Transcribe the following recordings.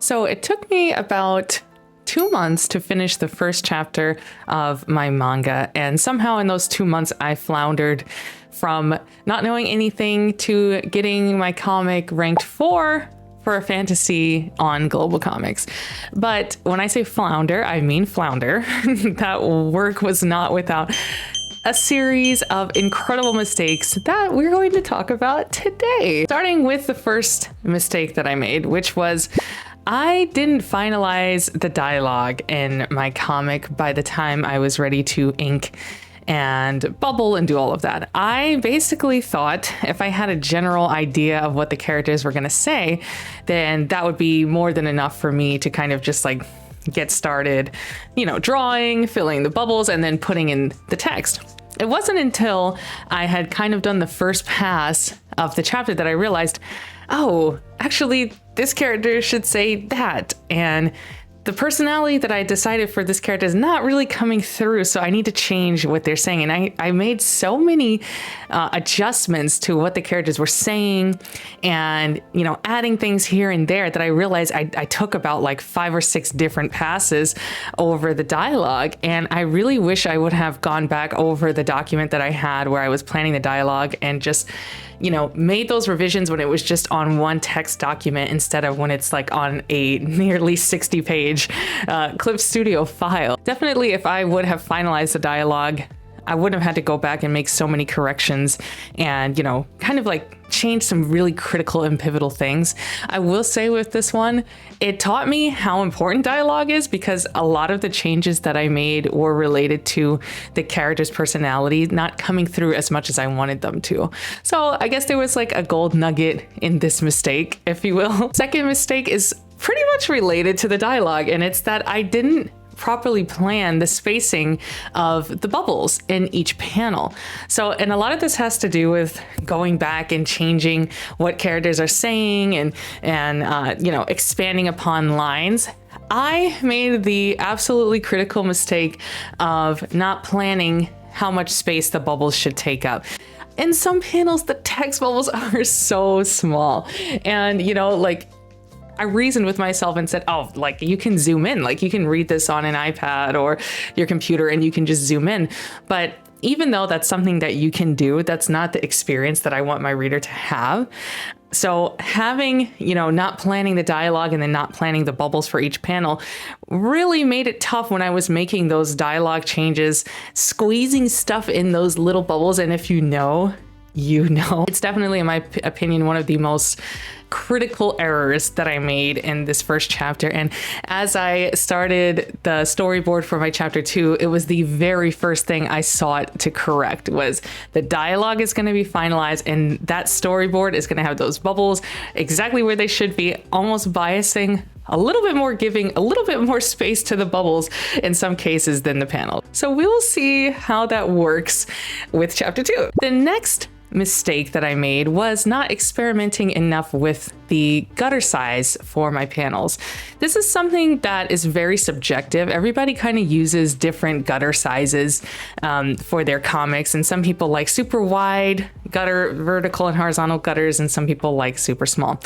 So it took me about 2 months to finish the first chapter of my manga, and somehow in those 2 months I floundered from not knowing anything to getting my comic ranked 4 for a fantasy on Global Comics. But when I say flounder, I mean flounder. That work was not without a series of incredible mistakes that we're going to talk about today. Starting with the first mistake that I made, which was I didn't finalize the dialogue in my comic by the time I was ready to ink and bubble and do all of that. I basically thought if I had a general idea of what the characters were going to say, then that would be more than enough for me to kind of just like get started, you know, drawing, filling the bubbles, and then putting in the text. It wasn't until I had kind of done the first pass of the chapter that I realized, oh, actually, this character should say that. And the personality that I decided for this character is not really coming through, so I need to change what they're saying. And I made so many adjustments to what the characters were saying and, you know, adding things here and there that I realized I took about like 5 or 6 different passes over the dialogue. And I really wish I would have gone back over the document that I had where I was planning the dialogue and just, you know, made those revisions when it was just on one text document instead of when it's like on a nearly 60-page Clip Studio file. Definitely, if I would have finalized the dialogue, I wouldn't have had to go back and make so many corrections and, you know, kind of like change some really critical and pivotal things. I will say with this one, it taught me how important dialogue is because a lot of the changes that I made were related to the character's personality not coming through as much as I wanted them to. So I guess there was like a gold nugget in this mistake, if you will. Second mistake is pretty much related to the dialogue, and it's that I didn't properly plan the spacing of the bubbles in each panel. So, and a lot of this has to do with going back and changing what characters are saying and you know, expanding upon lines. I made the absolutely critical mistake of not planning how much space the bubbles should take up. In some panels, the text bubbles are so small, and you know, like, I reasoned with myself and said, oh, like you can zoom in, like you can read this on an iPad or your computer and you can just zoom in. But even though that's something that you can do, that's not the experience that I want my reader to have. So having, you know, not planning the dialogue and then not planning the bubbles for each panel really made it tough when I was making those dialogue changes, squeezing stuff in those little bubbles. And if you know, you know. It's definitely, in my opinion, one of the most critical errors that I made in this first chapter. And as I started the storyboard for my chapter 2, it was the very first thing I sought to correct was the dialogue is going to be finalized and that storyboard is going to have those bubbles exactly where they should be, almost biasing a little bit more, giving a little bit more space to the bubbles in some cases than the panel. So we will see how that works with chapter 2. The next mistake that I made was not experimenting enough with the gutter size for my panels. This is something that is very subjective. Everybody kind of uses different gutter sizes for their comics, and some people like super wide gutter, vertical and horizontal gutters, and some people like super small.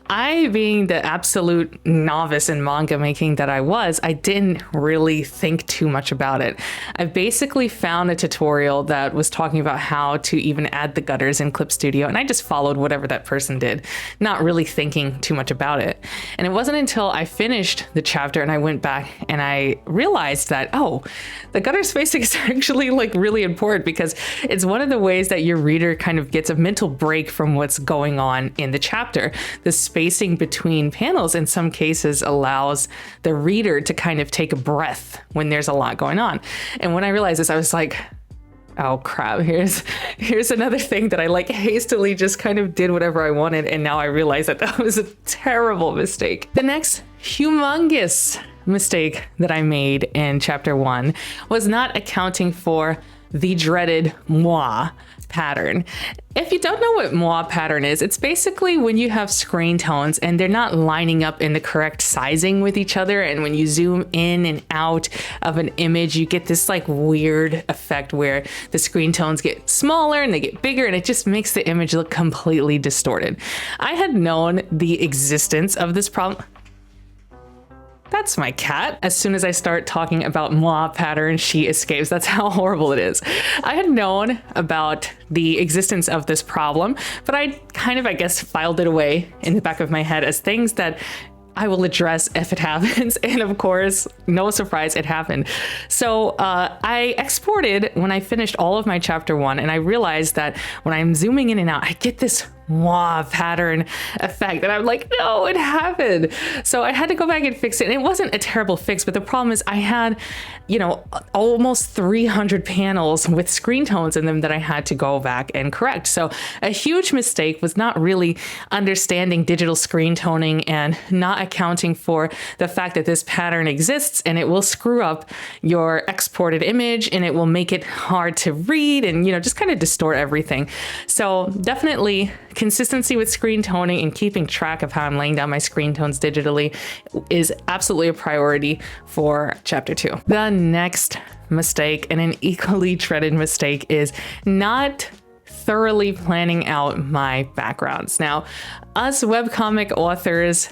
I, being the absolute novice in manga making that I was, I didn't really think too much about it. I basically found a tutorial that was talking about how to even add the gutters in Clip Studio, and I just followed whatever that person did, not really thinking too much about it. And it wasn't until I finished the chapter and I went back and I realized that, oh, the gutter spacing is actually like really important because it's one of the ways that your reader kind of gets a mental break from what's going on in the chapter. The spacing between panels in some cases allows the reader to kind of take a breath when there's a lot going on. And when I realized this, I was like, oh crap, here's another thing that I like hastily just kind of did whatever I wanted, and now I realize that that was a terrible mistake. The next humongous mistake that I made in chapter 1 was not accounting for the dreaded moi pattern. If you don't know what moi pattern is, it's basically when you have screen tones and they're not lining up in the correct sizing with each other, and when you zoom in and out of an image, you get this like weird effect where the screen tones get smaller and they get bigger, and it just makes the image look completely distorted. I had known the existence of this problem. that's my cat. As soon as I start talking about moi pattern, she escapes. That's how horrible it is. I had known about the existence of this problem, but I kind of, I guess, filed it away in the back of my head as things that I will address if it happens. And of course, no surprise, it happened. So I exported when I finished all of my chapter 1, and I realized that when I'm zooming in and out, I get this moi pattern effect. And I'm like, no, it happened. So I had to go back and fix it. And it wasn't a terrible fix, but the problem is I had, almost 300 panels with screen tones in them that I had to go back and correct. So a huge mistake was not really understanding digital screen toning and not accounting for the fact that this pattern exists, and it will screw up your exported image and it will make it hard to read and, just kind of distort everything. So definitely consistency with screen toning and keeping track of how I'm laying down my screen tones digitally is absolutely a priority for chapter 2. The next mistake, and an equally dreaded mistake, is not thoroughly planning out my backgrounds. Now, us webcomic authors,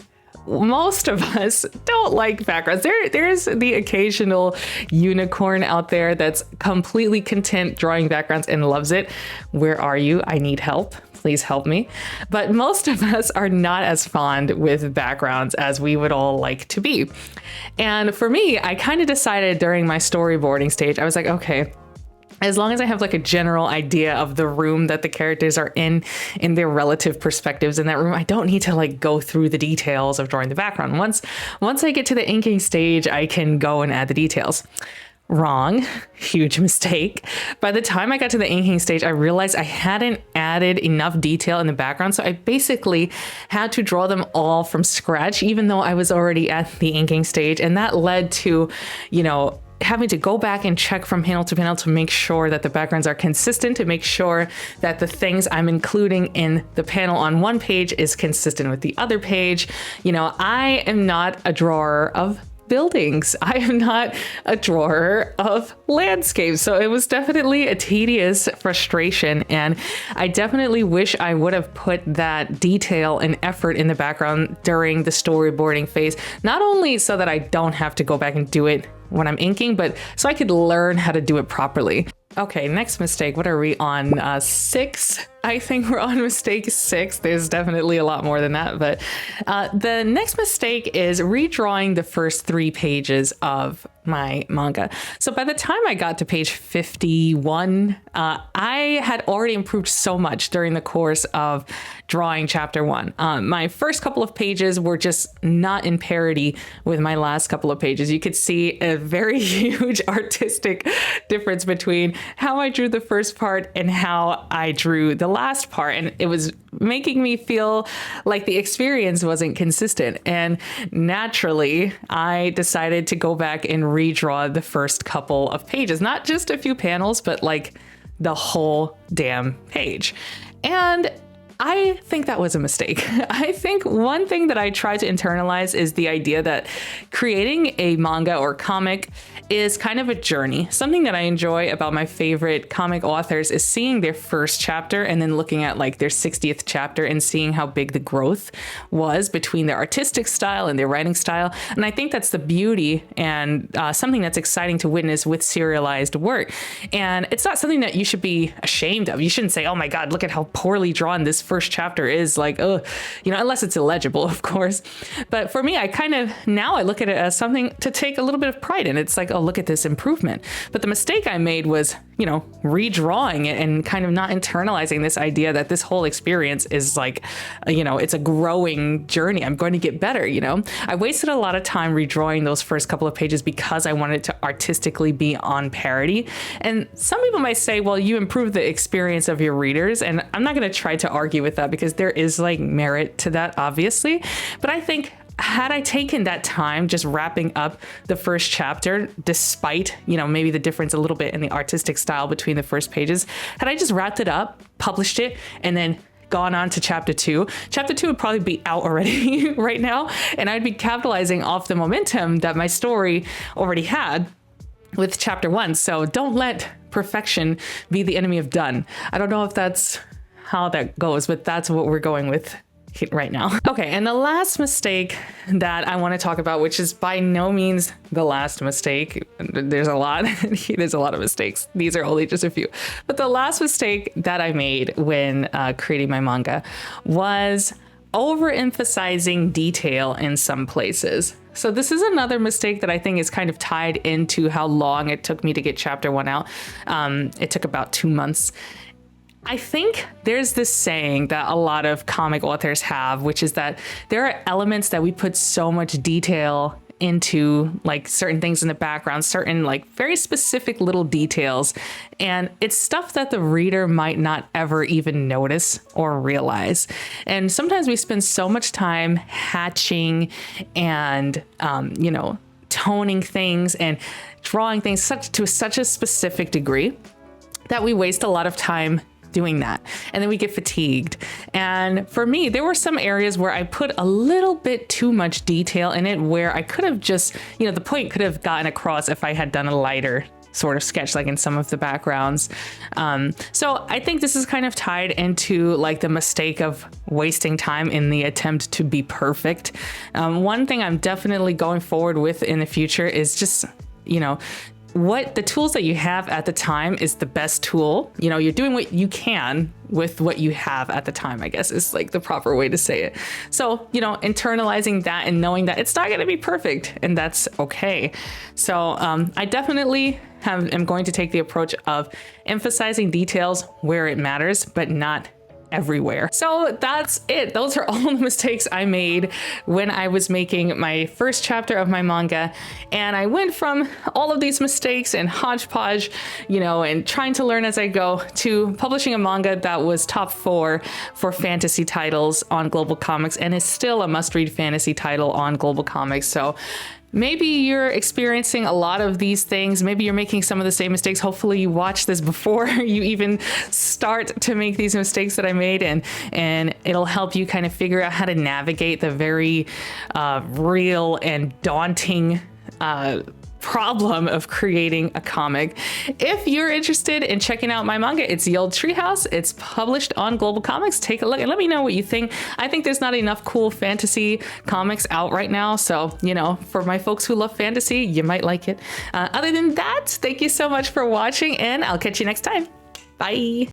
most of us don't like backgrounds. There's the occasional unicorn out there that's completely content drawing backgrounds and loves it. Where are you? I need help. Please help me. But most of us are not as fond with backgrounds as we would all like to be. And for me, I kind of decided during my storyboarding stage, I was like, okay, as long as I have like a general idea of the room that the characters are in their relative perspectives in that room, I don't need to like go through the details of drawing the background. Once I get to the inking stage, I can go and add the details. Wrong. Huge mistake. By the time I got to the inking stage, I realized I hadn't added enough detail in the background. So I basically had to draw them all from scratch, even though I was already at the inking stage. And that led to, having to go back and check from panel to panel to make sure that the backgrounds are consistent, to make sure that the things I'm including in the panel on one page is consistent with the other page. I am not a drawer of buildings. I am not a drawer of landscapes. So it was definitely a tedious frustration. And I definitely wish I would have put that detail and effort in the background during the storyboarding phase, not only so that I don't have to go back and do it when I'm inking, but so I could learn how to do it properly. Okay, next mistake. What are we on? 6? I think we're on mistake 6. There's definitely a lot more than that. But the next mistake is redrawing the first 3 pages of my manga. So by the time I got to page 51, I had already improved so much during the course of drawing chapter 1. My first couple of pages were just not in parity with my last couple of pages. You could see a very huge artistic difference between how I drew the first part and how I drew the last part. And it was making me feel like the experience wasn't consistent. And naturally, I decided to go back and redraw the first couple of pages, not just a few panels, but like the whole damn page. And I think that was a mistake. I think one thing that I try to internalize is the idea that creating a manga or comic is kind of a journey. Something that I enjoy about my favorite comic authors is seeing their first chapter and then looking at like their 60th chapter and seeing how big the growth was between their artistic style and their writing style. And I think that's the beauty and something that's exciting to witness with serialized work. And it's not something that you should be ashamed of. You shouldn't say, oh my God, look at how poorly drawn this first chapter is, like, unless it's illegible, of course. But for me, now I look at it as something to take a little bit of pride in. It's like, oh, look at this improvement. But the mistake I made was, redrawing it and kind of not internalizing this idea that this whole experience is like, it's a growing journey. I'm going to get better, I wasted a lot of time redrawing those first couple of pages because I wanted to artistically be on parity. And some people might say, well, you improved the experience of your readers. And I'm not going to try to argue with that because there is like merit to that, obviously. But I think had I taken that time just wrapping up the first chapter, despite, maybe the difference a little bit in the artistic style between the first pages, had I just wrapped it up, published it, and then gone on to chapter 2, chapter 2 would probably be out already right now. And I'd be capitalizing off the momentum that my story already had with chapter 1. So don't let perfection be the enemy of done. I don't know if that's how that goes, but that's what we're going with right now. Okay, and the last mistake that I want to talk about, which is by no means the last mistake. There's a lot. There's a lot of mistakes. These are only just a few. But the last mistake that I made when creating my manga was overemphasizing detail in some places. So this is another mistake that I think is kind of tied into how long it took me to get chapter 1 out. It took about 2 months. I think there's this saying that a lot of comic authors have, which is that there are elements that we put so much detail into, like certain things in the background, certain like very specific little details. And it's stuff that the reader might not ever even notice or realize. And sometimes we spend so much time hatching and, toning things and drawing things to such a specific degree that we waste a lot of time doing that. And then we get fatigued. And for me, there were some areas where I put a little bit too much detail in it, where I could have just, the point could have gotten across if I had done a lighter sort of sketch, like in some of the backgrounds. So I think this is kind of tied into like the mistake of wasting time in the attempt to be perfect. One thing I'm definitely going forward with in the future is just, what the tools that you have at the time is the best tool. You're doing what you can with what you have at the time, I guess is like the proper way to say it. So, internalizing that and knowing that it's not going to be perfect, and that's okay. So I definitely am going to take the approach of emphasizing details where it matters, but not everywhere. So that's it. Those are all the mistakes I made when I was making my first chapter of my manga. And I went from all of these mistakes and hodgepodge, and trying to learn as I go, to publishing a manga that was top 4 for fantasy titles on Global Comics and is still a must-read fantasy title on Global Comics. So maybe you're experiencing a lot of these things. Maybe you're making some of the same mistakes. Hopefully you watch this before you even start to make these mistakes that I made, and it'll help you kind of figure out how to navigate the very real and daunting problem of creating a comic. If you're interested in checking out my manga, it's the Old Treehouse. It's published on Global Comics. Take a look and let me know what you think. I think there's not enough cool fantasy comics out right now. So, for my folks who love fantasy, you might like it. Other than that, thank you so much for watching, and I'll catch you next time. Bye.